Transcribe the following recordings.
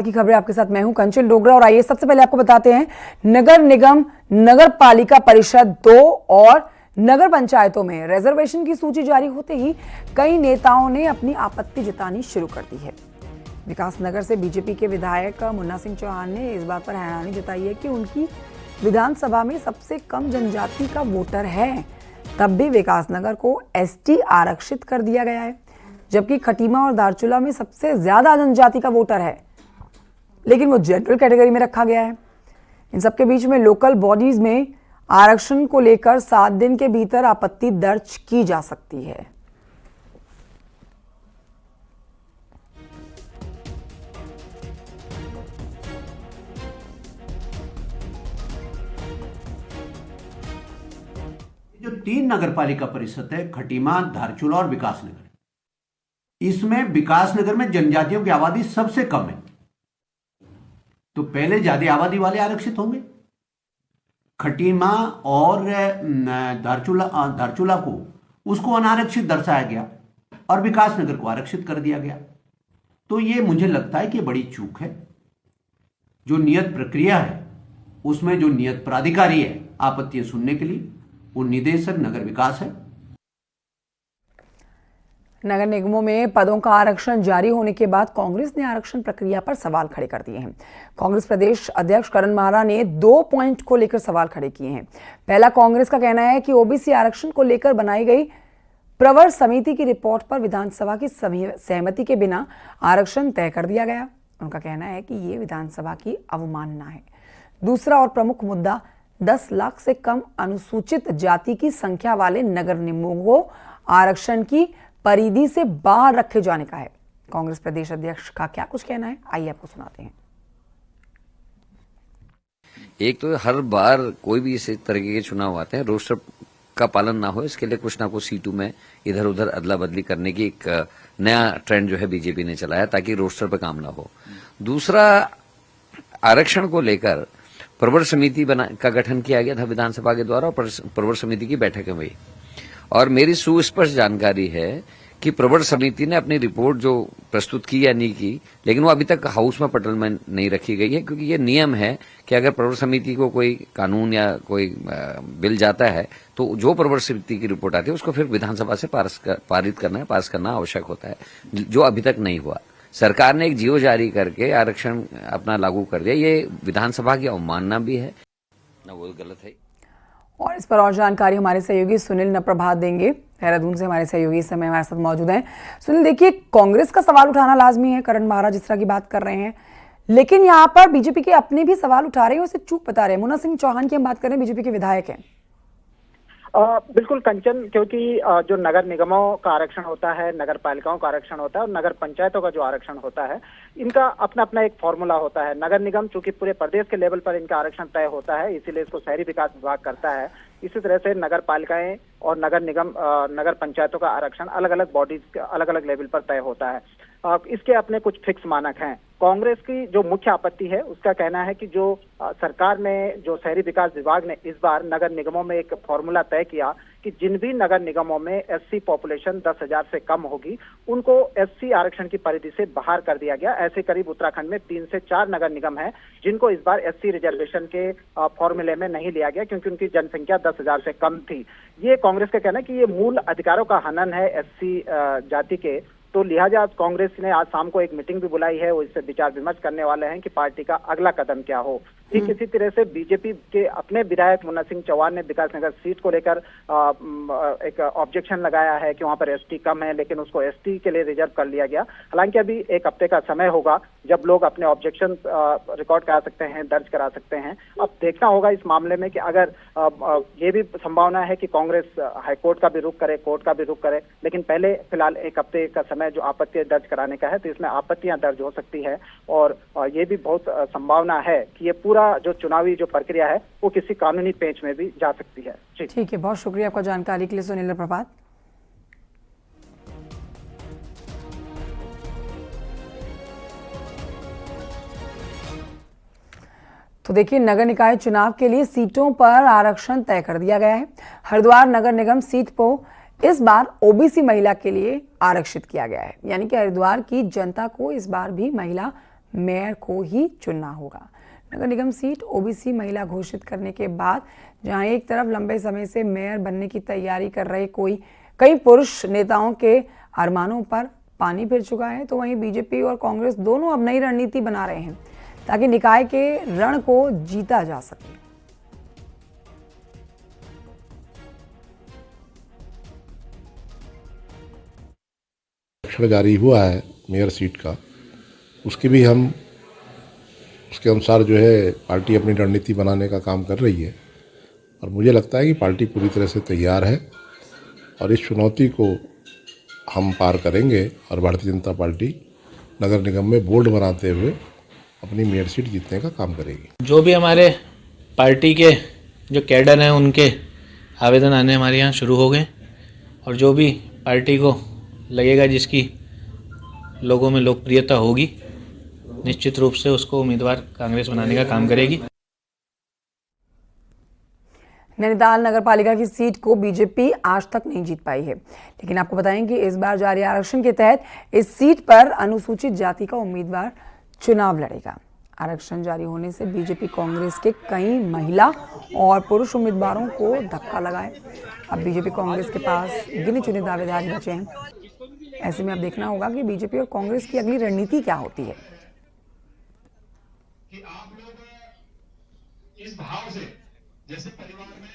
की खबरें आपके साथ मैं हूं कंचन डोगरा। और आइए सबसे पहले आपको बताते हैं नगर निगम, नगर पालिका परिषद 2 और नगर पंचायतों में रिजर्वेशन की सूची जारी होते ही कई नेताओं ने अपनी आपत्ति जतानी शुरू कर दी है। विकासनगर से बीजेपी के विधायक मुन्ना सिंह चौहान ने इस बात पर हैरानी जताई है कि उनकी विधानसभा में सबसे कम जनजाति का वोटर है, तब भी विकासनगर को एसटी आरक्षित कर दिया गया है, जबकि खटीमा और दारचूला में सबसे ज्यादा जनजाति का वोटर है, लेकिन वो जनरल कैटेगरी में रखा गया है। इन सबके बीच में लोकल बॉडीज में आरक्षण को लेकर 7 दिन के भीतर आपत्ति दर्ज की जा सकती है। जो 3 नगर पालिका परिषद है, खटीमा, धारचूला और विकासनगर, इसमें विकासनगर में जनजातियों की आबादी सबसे कम है, तो पहले ज्यादा आबादी वाले आरक्षित होंगे। खटीमा और धारचूला को उसको अनारक्षित दर्शाया गया और विकासनगर को आरक्षित कर दिया गया। तो ये मुझे लगता है कि बड़ी चूक है। जो नियत प्रक्रिया है उसमें जो नियत प्राधिकारी है आपत्तियां सुनने के लिए, वो निदेशक नगर विकास है। नगर निगमों में पदों का आरक्षण जारी होने के बाद कांग्रेस ने आरक्षण प्रक्रिया पर सवाल खड़े कर दिए हैं। कांग्रेस प्रदेश अध्यक्ष करण माहरा ने 2 पॉइंट को लेकर सवाल खड़े किए हैं। पहला, कांग्रेस का कहना है कि ओबीसी आरक्षण को लेकर बनाई गई प्रवर समिति की रिपोर्ट पर विधानसभा की सहमति के बिना आरक्षण तय कर दिया गया। उनका कहना है कि ये विधानसभा की अवमानना है। दूसरा और प्रमुख मुद्दा 10 लाख से कम अनुसूचित जाति की संख्या वाले नगर निगमों को आरक्षण की परिधि से बाहर रखे जाने का है। कांग्रेस प्रदेश अध्यक्ष का क्या कुछ कहना है, आइए आपको सुनाते हैं। एक तो हर बार कोई भी इस तरीके के चुनाव आते हैं, रोस्टर का पालन ना हो, इसके लिए कुछ ना कुछ सीटों में इधर उधर अदला बदली करने की एक नया ट्रेंड जो है बीजेपी ने चलाया, ताकि रोस्टर पे काम ना हो। दूसरा, आरक्षण को लेकर प्रवर समिति का गठन किया गया था विधानसभा के द्वारा, और प्रवर समिति की बैठकें हुई, और मेरी सुस्पष्ट जानकारी है कि प्रवर समिति ने अपनी रिपोर्ट जो प्रस्तुत की या नहीं की, लेकिन वो अभी तक हाउस में पटल में नहीं रखी गई है, क्योंकि ये नियम है कि अगर प्रवर समिति को कोई कानून या कोई बिल जाता है तो जो प्रवर समिति की रिपोर्ट आती है उसको फिर विधानसभा से पारित करना, पास करना आवश्यक होता है, जो अभी तक नहीं हुआ। सरकार ने एक जियो जारी करके आरक्षण अपना लागू कर दिया, ये विधानसभा की अवमानना भी है ना, वो गलत है। और इस पर और जानकारी हमारे सहयोगी सुनील नप्रभात देंगे। देहरादून से हमारे सहयोगी इस समय हमारे साथ मौजूद हैं। सुनील, देखिए, कांग्रेस का सवाल उठाना लाजमी है, करण माहरा जिस तरह की बात कर रहे हैं, लेकिन यहाँ पर बीजेपी के अपने भी सवाल उठा रहे हैं, उसे चूक बता रहे हैं। मुन्ना सिंह चौहान की हम बात करें, बीजेपी के विधायक हैं। बिल्कुल कंचन, क्योंकि जो नगर निगमों का आरक्षण होता है, नगर पालिकाओं का आरक्षण होता है और नगर पंचायतों का जो आरक्षण होता है, इनका अपना अपना एक फॉर्मूला होता है। नगर निगम चूंकि पूरे प्रदेश के लेवल पर इनका आरक्षण तय होता है, इसीलिए इसको शहरी विकास विभाग करता है। इसी तरह से नगर पालिकाएं और नगर निगम, नगर पंचायतों का आरक्षण अलग अलग बॉडीज, अलग अलग लेवल पर तय होता है। इसके अपने कुछ फिक्स मानक हैं। कांग्रेस की जो मुख्य आपत्ति है, उसका कहना है कि जो सरकार ने, जो शहरी विकास विभाग ने इस बार नगर निगमों में एक फॉर्मूला तय किया कि जिन भी नगर निगमों में एससी पॉपुलेशन 10,000 से कम होगी, उनको एससी आरक्षण की परिधि से बाहर कर दिया गया। ऐसे करीब उत्तराखंड में 3 से 4 नगर निगम हैं जिनको इस बार एससी रिजर्वेशन के फॉर्मूले में नहीं लिया गया, क्योंकि उनकी जनसंख्या 10,000 से कम थी। ये कांग्रेस का कहना है कि ये मूल अधिकारों का हनन है एससी जाति के। तो लिहाजा कांग्रेस ने आज शाम को एक मीटिंग भी बुलाई है, वो इससे विचार विमर्श करने वाले हैं कि पार्टी का अगला कदम क्या हो। ठीक इसी तरह से बीजेपी के अपने विधायक मुन्ना सिंह चौहान ने विकासनगर सीट को लेकर एक ऑब्जेक्शन लगाया है कि वहां पर एसटी कम है, लेकिन उसको एसटी के लिए रिजर्व कर लिया गया। हालांकि अभी 1 हफ्ते का समय होगा जब लोग अपने ऑब्जेक्शन रिकॉर्ड करा सकते हैं, दर्ज करा सकते हैं। अब देखना होगा इस मामले में कि अगर ये भी संभावना है कि कांग्रेस हाईकोर्ट का भी रुख करे, कोर्ट का भी रुख करे, लेकिन पहले फिलहाल 1 हफ्ते का समय जो आपत्ति दर्ज कराने का है, तो इसमें आपत्तियां दर्ज हो सकती है। और ये भी बहुत संभावना है कि ये पूरा जो चुनावी जो प्रक्रिया है वो किसी कानूनी पेंच में भी जा सकती है। ठीक है, बहुत शुक्रिया आपका जानकारी के लिए सुनील प्रभात। तो देखिए, नगर निकाय चुनाव के लिए सीटों पर आरक्षण तय कर दिया गया है। हरिद्वार नगर निगम सीट को इस बार ओबीसी महिला के लिए आरक्षित किया गया है, यानी कि हरिद्वार की जनता को इस बार भी महिला मेयर को ही चुनना होगा। नगर निगम सीट ओबीसी महिला घोषित करने के बाद जहां एक तरफ लंबे समय से मेयर बनने की तैयारी कर रहे कई पुरुष नेताओं के अरमानों पर पानी फिर चुका है, तो वहीं बीजेपी और कांग्रेस दोनों अब नई रणनीति बना रहे हैं ताकि निकाय के रण को जीता जा सके। आरक्षण जारी हुआ है मेयर सीट का, उसके अनुसार जो है पार्टी अपनी रणनीति बनाने का काम कर रही है और मुझे लगता है कि पार्टी पूरी तरह से तैयार है और इस चुनौती को हम पार करेंगे और भारतीय जनता पार्टी नगर निगम में बोर्ड बनाते हुए अपनी मेयर सीट जीतने का काम करेगी। जो भी हमारे पार्टी के जो कैडर हैं उनके आवेदन आने हमारे यहाँ शुरू हो गए और जो भी पार्टी को लगेगा जिसकी लोगों में लोकप्रियता होगी निश्चित रूप से उसको उम्मीदवार कांग्रेस बनाने का काम करेगी। नैनीताल नगर पालिका की सीट को बीजेपी आज तक नहीं जीत पाई है, लेकिन आपको बताएं कि इस बार जारी आरक्षण के तहत इस सीट पर अनुसूचित जाति का उम्मीदवार चुनाव लड़ेगा। आरक्षण जारी होने से बीजेपी कांग्रेस के कई महिला और पुरुष उम्मीदवारों को धक्का लगा है। अब बीजेपी कांग्रेस के पास गिने चुने दावेदार बचे हैं। ऐसे में अब देखना होगा कि बीजेपी और कांग्रेस की अगली रणनीति क्या होती है। कि आप लोग इस भाव से जैसे परिवार में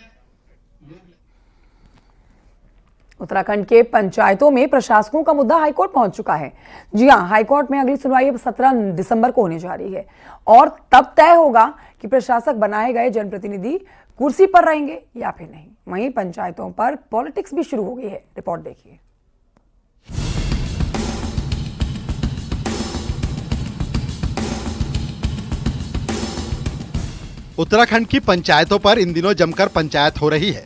उत्तराखंड के पंचायतों में प्रशासकों का मुद्दा हाईकोर्ट पहुंच चुका है। जी हां, हाईकोर्ट में अगली सुनवाई अब 17 दिसंबर को होने जा रही है और तब तय होगा कि प्रशासक बनाए गए जनप्रतिनिधि कुर्सी पर रहेंगे या फिर नहीं। वहीं पंचायतों पर पॉलिटिक्स भी शुरू हो गई है। रिपोर्ट देखिए। उत्तराखंड की पंचायतों पर इन दिनों जमकर पंचायत हो रही है।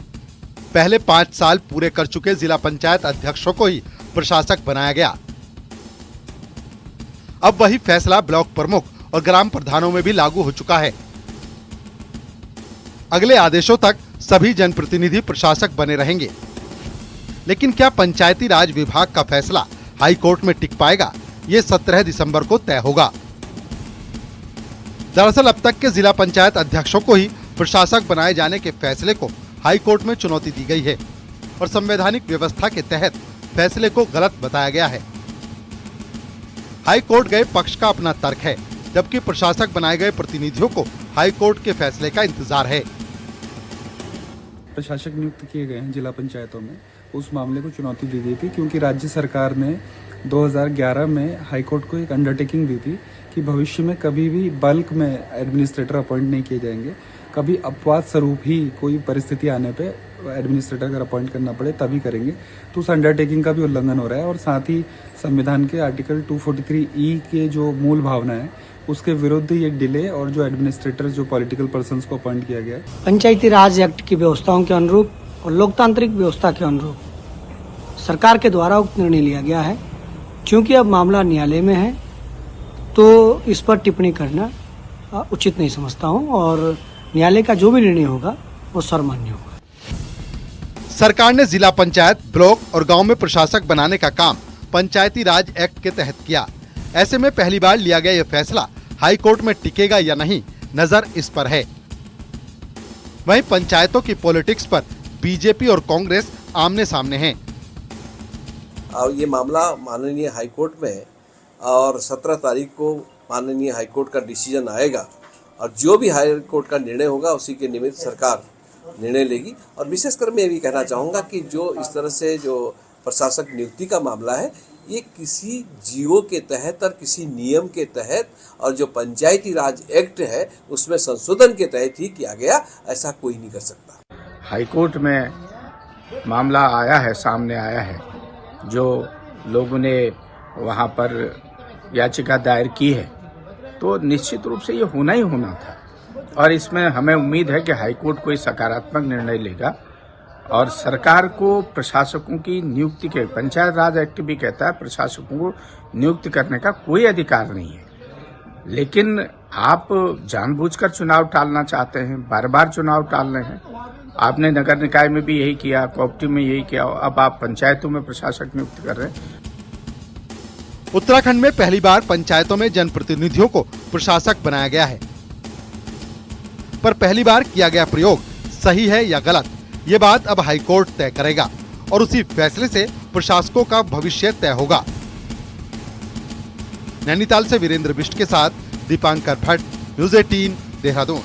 पहले 5 साल पूरे कर चुके जिला पंचायत अध्यक्षों को ही प्रशासक बनाया गया। अब वही फैसला ब्लॉक प्रमुख और ग्राम प्रधानों में भी लागू हो चुका है। अगले आदेशों तक सभी जनप्रतिनिधि प्रशासक बने रहेंगे। लेकिन क्या पंचायती राज विभाग का फैसला हाई कोर्ट में टिक पाएगा, ये 17 दिसंबर को तय होगा। दरअसल अब तक के जिला पंचायत अध्यक्षों को ही प्रशासक बनाए जाने के फैसले को हाई कोर्ट में चुनौती दी गई है और संवैधानिक व्यवस्था के तहत फैसले को गलत बताया गया है। हाई कोर्ट गए पक्ष का अपना तर्क है, जबकि प्रशासक बनाए गए प्रतिनिधियों को हाई कोर्ट के फैसले का इंतजार है। प्रशासक नियुक्त किए गए हैं जिला पंचायतों में, उस मामले को चुनौती दी गई थी क्योंकि राज्य सरकार ने 2011 में हाई कोर्ट को एक अंडरटेकिंग दी थी कि भविष्य में कभी भी बल्क में एडमिनिस्ट्रेटर अपॉइंट नहीं किए जाएंगे। कभी अपवाद स्वरूप ही कोई परिस्थिति आने पे एडमिनिस्ट्रेटर अगर अपॉइंट करना पड़े तभी करेंगे। तो उस अंडरटेकिंग का भी उल्लंघन हो रहा है और साथ ही संविधान के आर्टिकल 243E के जो मूल भावना है उसके विरुद्ध ये डिले और जो एडमिनिस्ट्रेटर जो पॉलिटिकल पर्संस को अपॉइंट किया गया है। पंचायती राज एक्ट की व्यवस्थाओं के अनुरूप और लोकतांत्रिक व्यवस्था के अनुरूप सरकार के द्वारा उक्त निर्णय लिया गया है। क्योंकि अब मामला न्यायालय में है तो इस पर टिप्पणी करना उचित नहीं समझता हूं और न्यायालय का जो भी निर्णय होगा वो सर्वमान्य होगा। सरकार ने जिला पंचायत, ब्लॉक और गांव में प्रशासक बनाने का काम पंचायती राज एक्ट के तहत किया। ऐसे में पहली बार लिया गया यह फैसला हाई कोर्ट में टिकेगा या नहीं, नजर इस पर है। वहीं पंचायतों की पॉलिटिक्स पर बीजेपी और कांग्रेस आमने सामने हैं। और ये मामला माननीय हाई कोर्ट में है और 17 तारीख को माननीय हाई कोर्ट का डिसीजन आएगा और जो भी हाई कोर्ट का निर्णय होगा उसी के निमित्त सरकार निर्णय लेगी। और विशेषकर मैं ये भी कहना चाहूँगा कि जो इस तरह से जो प्रशासक नियुक्ति का मामला है ये किसी जीवो के तहत और किसी नियम के तहत और जो पंचायती राज एक्ट है उसमें संशोधन के तहत ही किया गया, ऐसा कोई नहीं कर सकता। हाई कोर्ट में मामला आया है, सामने आया है, जो लोगों ने वहाँ पर याचिका दायर की है, तो निश्चित रूप से ये होना ही होना था और इसमें हमें उम्मीद है कि हाईकोर्ट कोई सकारात्मक निर्णय लेगा और सरकार को प्रशासकों की नियुक्ति के, पंचायत राज एक्ट भी कहता है प्रशासकों को नियुक्त करने का कोई अधिकार नहीं है। लेकिन आप जानबूझकर चुनाव टालना चाहते हैं, बार बार चुनाव टाल रहे हैं। आपने नगर निकाय में भी यही किया, कोऑपरेटिव में यही किया, अब आप पंचायतों में प्रशासक नियुक्त कर रहे हैं। उत्तराखंड में पहली बार पंचायतों में जनप्रतिनिधियों को प्रशासक बनाया गया है, पर पहली बार किया गया प्रयोग सही है या गलत, ये बात अब हाईकोर्ट तय करेगा और उसी फैसले से प्रशासकों का भविष्य तय होगा। नैनीताल से वीरेंद्र बिष्ट के साथ दीपांकर भट्ट, न्यूज़ 18 देहरादून।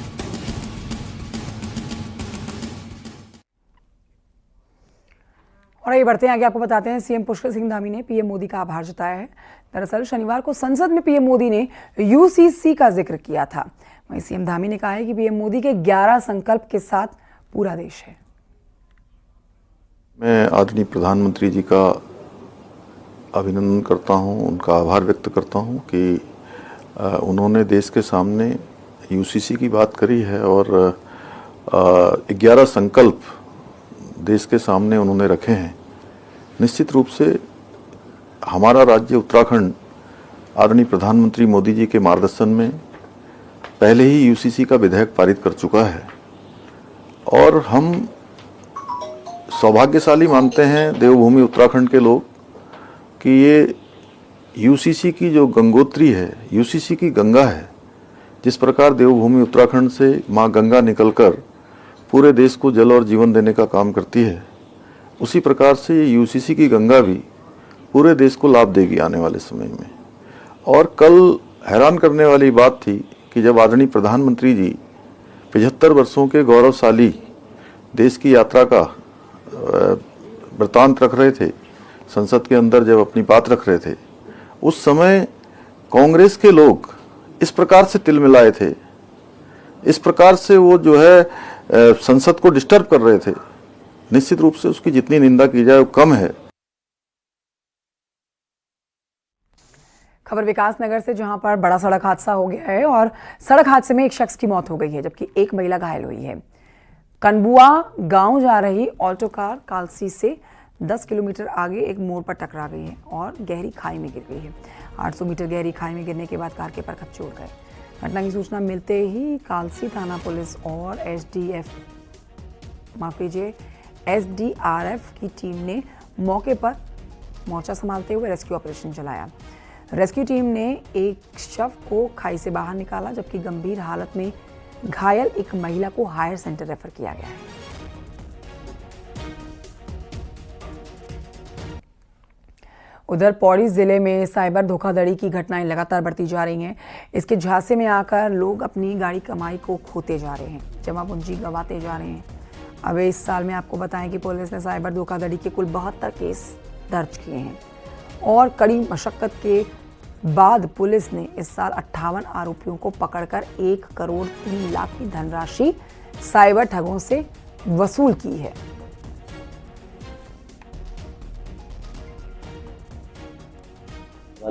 और आइए बढ़ते हैं आगे, आपको बताते हैं सीएम पुष्कर सिंह धामी ने पीएम मोदी का आभार जताया है। दरअसल शनिवार को संसद में पीएम मोदी ने यूसीसी का जिक्र किया था। वहीं सीएम धामी ने कहा है कि पीएम मोदी के 11 संकल्प के साथ पूरा देश है। मैं आदरणीय प्रधानमंत्री जी का अभिनंदन करता हूं, उनका आभार व्यक्त करता हूं कि उन्होंने देश के सामने यूसीसी की बात करी है और 11 संकल्प देश के सामने उन्होंने रखे हैं। निश्चित रूप से हमारा राज्य उत्तराखंड आदरणीय प्रधानमंत्री मोदी जी के मार्गदर्शन में पहले ही यूसीसी का विधेयक पारित कर चुका है और हम सौभाग्यशाली मानते हैं देवभूमि उत्तराखंड के लोग कि ये यूसीसी की जो गंगोत्री है, यूसीसी की गंगा है। जिस प्रकार देवभूमि उत्तराखंड से माँ गंगा निकलकर पूरे देश को जल और जीवन देने का काम करती है, उसी प्रकार से ये यूसीसी की गंगा भी पूरे देश को लाभ देगी आने वाले समय में। और कल हैरान करने वाली बात थी कि जब आदरणीय प्रधानमंत्री जी 75 वर्षों के गौरवशाली देश की यात्रा का वृतांत रख रहे थे, संसद के अंदर जब अपनी बात रख रहे थे, उस समय कांग्रेस के लोग इस प्रकार से तिलमिलाए थे, इस प्रकार से वो जो है संसद को डिस्टर्ब कर रहे थे। निश्चित रूप से उसकी जितनी निंदा की जाए वो कम है। खबर विकास नगर से, जहां पर बड़ा सड़क हादसा हो गया है और सड़क हादसे में एक शख्स की मौत हो गई है जबकि एक महिला घायल हुई है। कनबुआ गांव जा रही ऑल्टो कार कालसी से 10 किलोमीटर आगे एक मोड़ पर टकरा गई है और गहरी खाई में गिर गई है। 800 मीटर गहरी खाई में गिरने के बाद कार के परखच्चे उड़ गए। घटना की सूचना मिलते ही कालसी थाना पुलिस और एसडीआरएफ की टीम ने मौके पर मोर्चा संभालते हुए रेस्क्यू ऑपरेशन चलाया। रेस्क्यू टीम ने एक शव को खाई से बाहर निकाला जबकि गंभीर हालत में घायल एक महिला को हायर सेंटर रेफर किया गया है। उधर पौड़ी जिले में साइबर धोखाधड़ी की घटनाएं लगातार बढ़ती जा रही हैं। इसके झांसे में आकर लोग अपनी गाड़ी कमाई को खोते जा रहे हैं, जमा पूंजी गंवाते जा रहे हैं। अब इस साल में आपको बताएं कि पुलिस ने साइबर धोखाधड़ी के कुल 72 केस दर्ज किए हैं और कड़ी मशक्कत के बाद पुलिस ने इस साल 58 आरोपियों को पकड़कर 1 करोड़ 3 लाख की धनराशि साइबर ठगों से वसूल की है।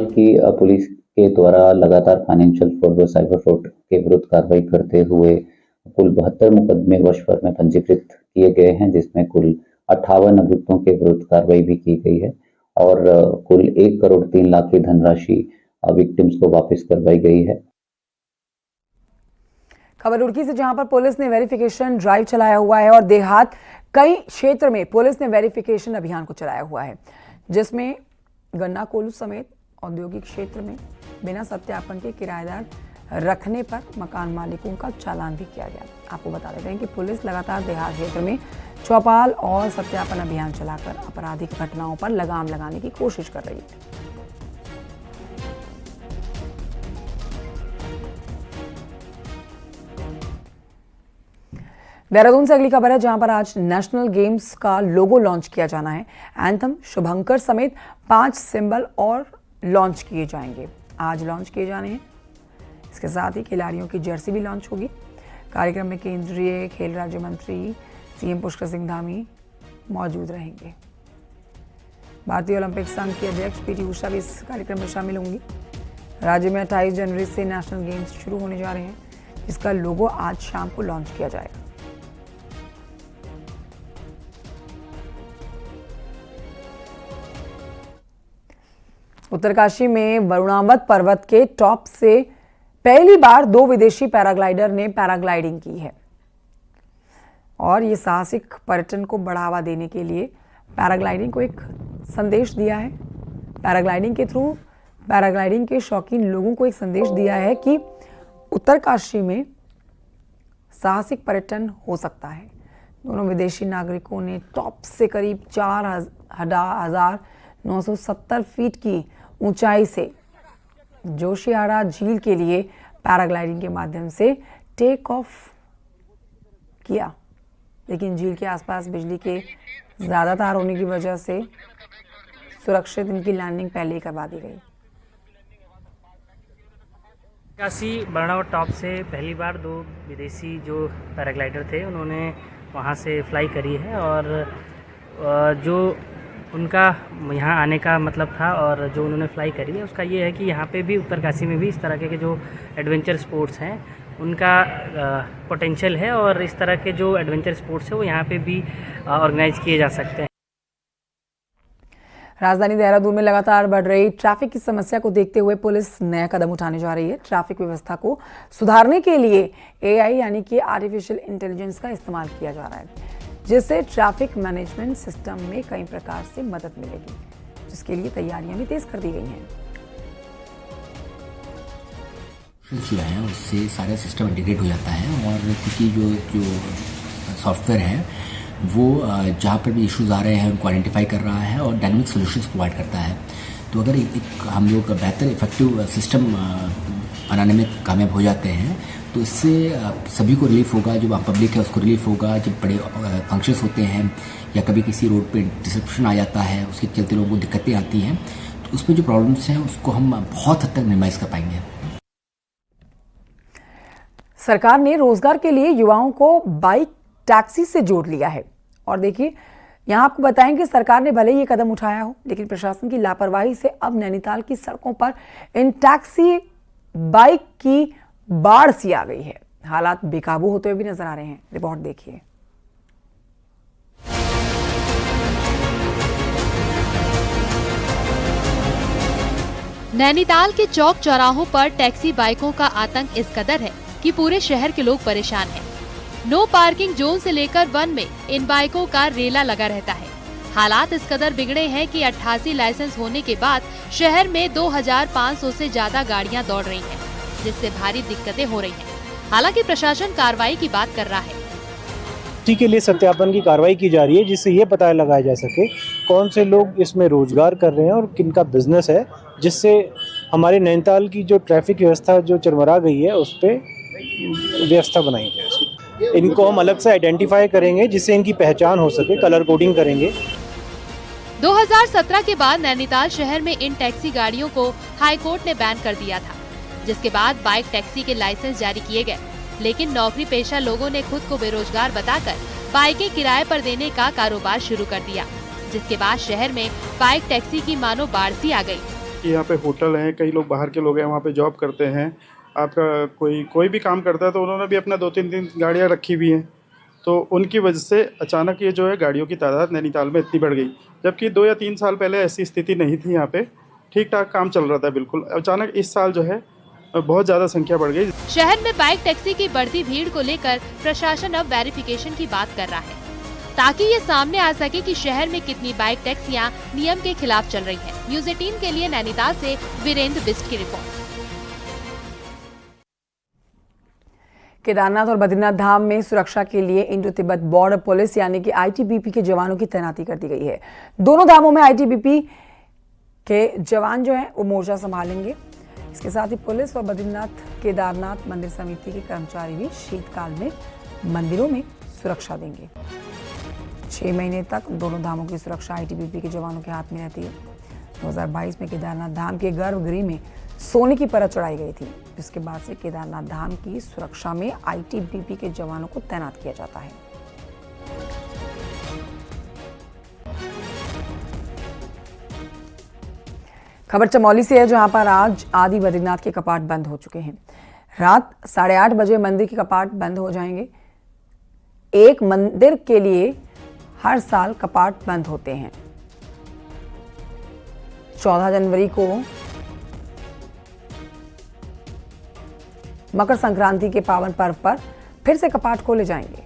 की पुलिस के द्वारा लगातार फाइनेंशियल फ्रॉड व साइबर फ्रॉड के विरुद्ध कार्रवाई करते हुए कुल 72 मुकदमे वर्ष भर में पंजीकृत किए गए हैं, जिसमें कुल 58 अभियुक्तों के विरुद्ध कार्रवाई भी की गई है और कुल 1 करोड़ 3 लाख की धनराशि विक्टिम्स को वापस करवाई गई है। खबर रुड़की से, जहां पर पुलिस ने वेरिफिकेशन ड्राइव चलाया हुआ है और देहात कई क्षेत्र में पुलिस ने वेरिफिकेशन अभियान को चलाया हुआ है, जिसमें गन्ना कोल्हू समेत औद्योगिक क्षेत्र में बिना सत्यापन के किराएदार रखने पर मकान मालिकों का चालान भी किया गया। आपको बता देते हैं कि पुलिस लगातार देहात क्षेत्र में चौपाल और सत्यापन अभियान चलाकर आपराधिक घटनाओं पर लगाम लगाने की कोशिश कर रही है। देहरादून से अगली खबर है, जहां पर आज नेशनल गेम्स का लोगो लॉन्च किया जाना है। एंथम, शुभंकर समेत 5 सिंबल और लॉन्च किए जाएंगे। आज लॉन्च किए जाने हैं। इसके साथ ही खिलाड़ियों की जर्सी भी लॉन्च होगी। कार्यक्रम में केंद्रीय खेल राज्य मंत्री सीएम पुष्कर सिंह धामी मौजूद रहेंगे। भारतीय ओलंपिक संघ के अध्यक्ष पीटी उषा भी इस कार्यक्रम में शामिल होंगी। राज्य में 28 जनवरी से नेशनल गेम्स शुरू होने जा रहे हैं, जिसका लोगो आज शाम को लॉन्च किया जाएगा। उत्तरकाशी में वरुणावत पर्वत के टॉप से पहली बार 2 विदेशी पैराग्लाइडर ने पैराग्लाइडिंग की है और ये साहसिक पर्यटन को बढ़ावा देने के लिए पैराग्लाइडिंग को एक संदेश दिया है। पैराग्लाइडिंग के थ्रू पैराग्लाइडिंग के शौकीन लोगों को एक संदेश दिया है कि उत्तरकाशी में साहसिक पर्यटन हो सकता है। दोनों विदेशी नागरिकों ने टॉप से करीब 4,970 फीट की ऊंचाई से जोशियाड़ा झील के लिए पैराग्लाइडिंग के माध्यम से टेक ऑफ किया, लेकिन झील के आसपास बिजली के ज़्यादा तार होने की वजह से सुरक्षित इनकी लैंडिंग पहले ही करवा दी गई। काशी बर्नावट टॉप से पहली बार 2 विदेशी जो पैराग्लाइडर थे उन्होंने वहाँ से फ्लाई करी है, और जो उनका यहाँ आने का मतलब था और जो उन्होंने फ्लाई करी है उसका ये है कि यहाँ पे भी उत्तरकाशी में भी इस तरह के जो एडवेंचर स्पोर्ट्स हैं उनका पोटेंशियल है, और इस तरह के जो एडवेंचर स्पोर्ट्स है वो यहाँ पे भी ऑर्गेनाइज किए जा सकते हैं। राजधानी देहरादून में लगातार बढ़ रही ट्रैफिक की समस्या को देखते हुए पुलिस नया कदम उठाने जा रही है। ट्रैफिक व्यवस्था को सुधारने के लिए AI यानी कि आर्टिफिशियल इंटेलिजेंस का इस्तेमाल किया जा रहा है, जिससे ट्रैफिक मैनेजमेंट सिस्टम में कई प्रकार से मदद मिलेगी, जिसके लिए तैयारियां भी तेज कर दी गई हैं। जो है उससे सारा सिस्टम इंटीग्रेट हो जाता है, और क्योंकि जो सॉफ्टवेयर है वो जहाँ पर भी इश्यूज आ रहे हैं उनको आइडेंटिफाई कर रहा है और डायनामिक सॉल्यूशंस प्रोवाइड करता है। तो अगर हम लोग बेहतर इफेक्टिव सिस्टम बनाने में कामयाब हो जाते हैं तो इससे सभी को रिलीफ होगा, जो पब्लिक है उसको रिलीफ होगा। जब बड़े फंक्शंस होते हैं या कभी किसी रोड पे डिसरप्शन आ जाता है, उसके चलते लोगों को दिक्कतें आती हैं, तो उसमें जो प्रॉब्लम्स हैं उसको हम बहुत हद तक मिनिमाइज कर पाएंगे। सरकार ने रोजगार के लिए युवाओं को बाइक टैक्सी से जोड़ लिया है। और देखिए, यहाँ आपको बताएं कि सरकार ने भले ही ये कदम उठाया हो, लेकिन प्रशासन की लापरवाही से अब नैनीताल की सड़कों पर इन टैक्सी बाइक की बाढ़ सी आ गई है। हालात बेकाबू होते हुए भी नजर आ रहे हैं। रिपोर्ट देखिए। नैनीताल के चौक चौराहों पर टैक्सी बाइकों का आतंक इस कदर है कि पूरे शहर के लोग परेशान हैं। नो पार्किंग जोन से लेकर वन में इन बाइकों का रेला लगा रहता है। हालात इस कदर बिगड़े हैं कि 88 लाइसेंस होने के बाद शहर में 2500 से ज्यादा गाड़ियां दौड़ रही हैं, जिससे भारी दिक्कतें हो रही हैं। हालांकि प्रशासन कार्रवाई की बात कर रहा है। इसी के लिए सत्यापन की कार्रवाई की जा रही है, जिससे ये पता लगाया जा सके कौन से लोग इसमें रोजगार कर रहे हैं और किनका बिजनेस है, जिससे हमारे नैनीताल की जो ट्रैफिक व्यवस्था जो चरमरा गई है उस पर व्यवस्था बनाई जाए। इनको हम अलग से आइडेंटिफाई करेंगे, जिससे इनकी पहचान हो सके, कलर कोडिंग करेंगे। 2017 के बाद नैनीताल शहर में इन टैक्सी गाड़ियों को हाई कोर्ट ने बैन कर दिया था, जिसके बाद बाइक टैक्सी के लाइसेंस जारी किए गए। लेकिन नौकरी पेशा लोगों ने खुद को बेरोजगार बताकर बाइकें किराए पर देने का कारोबार शुरू कर दिया, जिसके बाद शहर में बाइक टैक्सी की मानो बाढ़ सी आ गई। यहाँ पे होटल हैं, कई लोग बाहर के लोग हैं, वहाँ पे जॉब करते हैं। आपका कोई भी काम करता है तो उन्होंने भी अपना 2-3 गाड़ियाँ रखी हुई हैं, तो उनकी वजह से अचानक ये जो है गाड़ियों की तादाद नैनीताल में इतनी बढ़ गई, जबकि 2 या 3 साल पहले ऐसी स्थिति नहीं थी। यहाँ पे ठीक ठाक काम चल रहा था बिल्कुल। अचानक इस साल जो है बहुत ज्यादा संख्या बढ़ गई। शहर में बाइक टैक्सी की बढ़ती भीड़ को लेकर प्रशासन अब वेरिफिकेशन की बात कर रहा है, ताकि ये सामने आ सके कि शहर में कितनी बाइक टैक्सियां नियम के खिलाफ चल रही हैं। न्यूज़ 18 के लिए नैनीताल से वीरेंद्र बिस्ट की रिपोर्ट। केदारनाथ और बद्रीनाथ धाम में सुरक्षा के लिए इंडो तिब्बत बॉर्डर पुलिस यानी कि ITBP के जवानों की तैनाती कर दी गई है। दोनों धामों में ITBP के जवान जो हैं वो मोर्चा संभालेंगे। इसके साथ ही पुलिस और बद्रीनाथ केदारनाथ मंदिर समिति के कर्मचारी भी शीतकाल में मंदिरों में सुरक्षा देंगे। 6 महीने तक दोनों धामों की सुरक्षा ITBP के जवानों के हाथ में रहती है। 2022 में केदारनाथ धाम के गर्भगृह में सोने की परत चढ़ाई गई थी, जिसके बाद से केदारनाथ धाम की सुरक्षा में ITBP के जवानों को तैनात किया जाता है। खबर चमोली से है, जहां पर आज आदि बद्रीनाथ के कपाट बंद हो चुके हैं। रात 8:30 बजे मंदिर के कपाट बंद हो जाएंगे। एक मंदिर के लिए हर साल कपाट बंद होते हैं। 14 जनवरी को मकर संक्रांति के पावन पर्व पर फिर से कपाट खोले जाएंगे।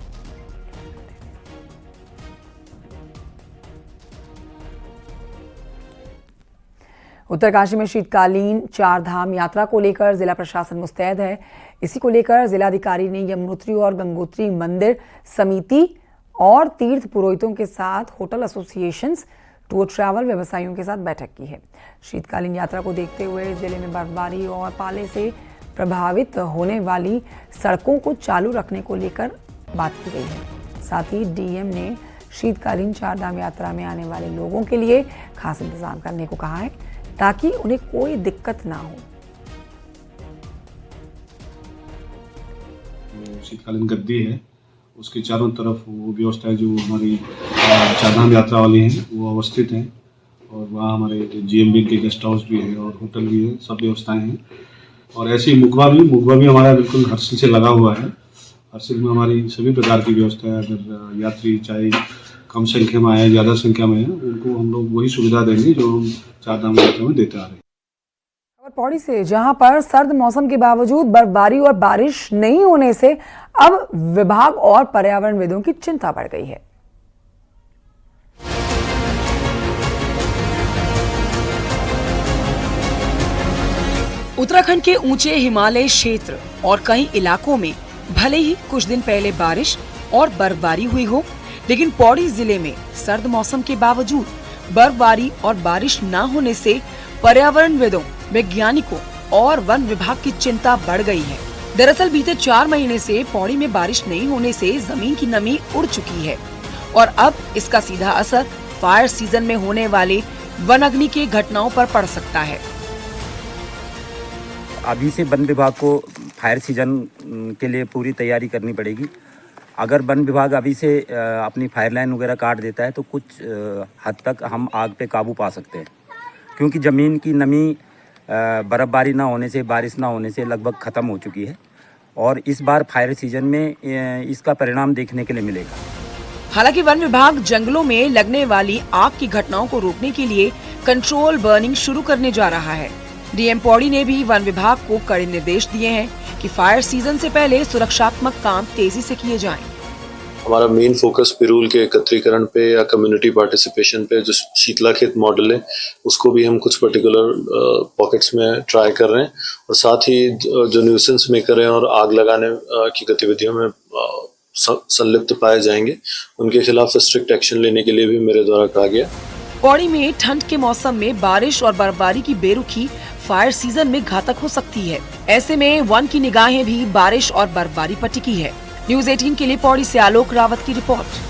उत्तरकाशी में शीतकालीन चार धाम यात्रा को लेकर जिला प्रशासन मुस्तैद है। इसी को लेकर जिलाधिकारी ने यमुनोत्री और गंगोत्री मंदिर समिति और तीर्थ पुरोहितों के साथ होटल एसोसिएशंस, टूर ट्रैवल व्यवसायियों के साथ बैठक की है। शीतकालीन यात्रा को देखते हुए जिले में बर्फबारी और पाले से प्रभावित होने वाली सड़कों को चालू रखने को लेकर बात की गई है। साथ ही डीएम ने शीतकालीन चार धाम यात्रा में आने वाले लोगों के लिए खास इंतजाम करने को कहा है ताकि उन्हें कोई दिक्कत ना हो। शीतकालीन गद्दी है, उसके चारों तरफ वो व्यवस्था है जो हमारी चारधाम यात्रा वाली हैं वो अवस्थित हैं और वहाँ हमारे जीएमबी के गेस्ट हाउस भी है और होटल भी है, सब व्यवस्थाएं हैं। और ऐसे ही मुकबा भी हमारा बिल्कुल हर्षिल से लगा हुआ है। हर्षिल में हमारी सभी प्रकार की व्यवस्था है। अगर यात्री चाहे कम संख्या में आए, ज़्यादा संख्या में है, उनको हम लोग वही सुविधा देंगे जो हम चारधाम यात्रा में देते आ रहे हैं। पौड़ी से, जहां पर सर्द मौसम के बावजूद बर्फबारी और बारिश नहीं होने से अब विभाग और पर्यावरणविदों की चिंता बढ़ गई है। उत्तराखंड के ऊंचे हिमालय क्षेत्र और कई इलाकों में भले ही कुछ दिन पहले बारिश और बर्फबारी हुई हो, लेकिन पौड़ी जिले में सर्द मौसम के बावजूद बर्फबारी और बारिश न होने से पर्यावरणविदों, वैज्ञानिकों और वन विभाग की चिंता बढ़ गई है। दरअसल बीते 4 महीने से पौड़ी में बारिश नहीं होने से जमीन की नमी उड़ चुकी है और अब इसका सीधा असर फायर सीजन में होने वाले वन अग्नि की घटनाओं पर पड़ सकता है। अभी से वन विभाग को फायर सीजन के लिए पूरी तैयारी करनी पड़ेगी। अगर वन विभाग अभी से अपनी फायर लाइन वगैरह काट देता है तो कुछ हद तक हम आग पे काबू पा सकते हैं, क्योंकि ज़मीन की नमी बर्फबारी ना होने से, बारिश ना होने से लगभग ख़त्म हो चुकी है और इस बार फायर सीजन में इसका परिणाम देखने के लिए मिलेगा। हालांकि वन विभाग जंगलों में लगने वाली आग की घटनाओं को रोकने के लिए कंट्रोल बर्निंग शुरू करने जा रहा है। डीएम पौड़ी ने भी वन विभाग को कड़े निर्देश दिए हैं कि फायर सीजन से पहले सुरक्षात्मक काम तेजी से किए जाएं। हमारा मेन फोकस पिरूल के एकत्रीकरण पे या कम्युनिटी पार्टिसिपेशन पे, जो शीतला खेत मॉडल है उसको भी हम कुछ पर्टिकुलर पॉकेट्स में ट्राई कर रहे हैं और साथ ही जो न्यूसेंस मेकर हैं और आग लगाने की गतिविधियों में संलिप्त पाए जाएंगे उनके खिलाफ स्ट्रिक्ट एक्शन लेने के लिए भी मेरे द्वारा कहा गया। पौड़ी में ठंड के मौसम में बारिश और बर्फबारी की बेरुखी फायर सीजन में घातक हो सकती है। ऐसे में वन की निगाहें भी बारिश और बर्फबारी पर टिकी है। न्यूज़ 18 के लिए पौड़ी से आलोक रावत की रिपोर्ट।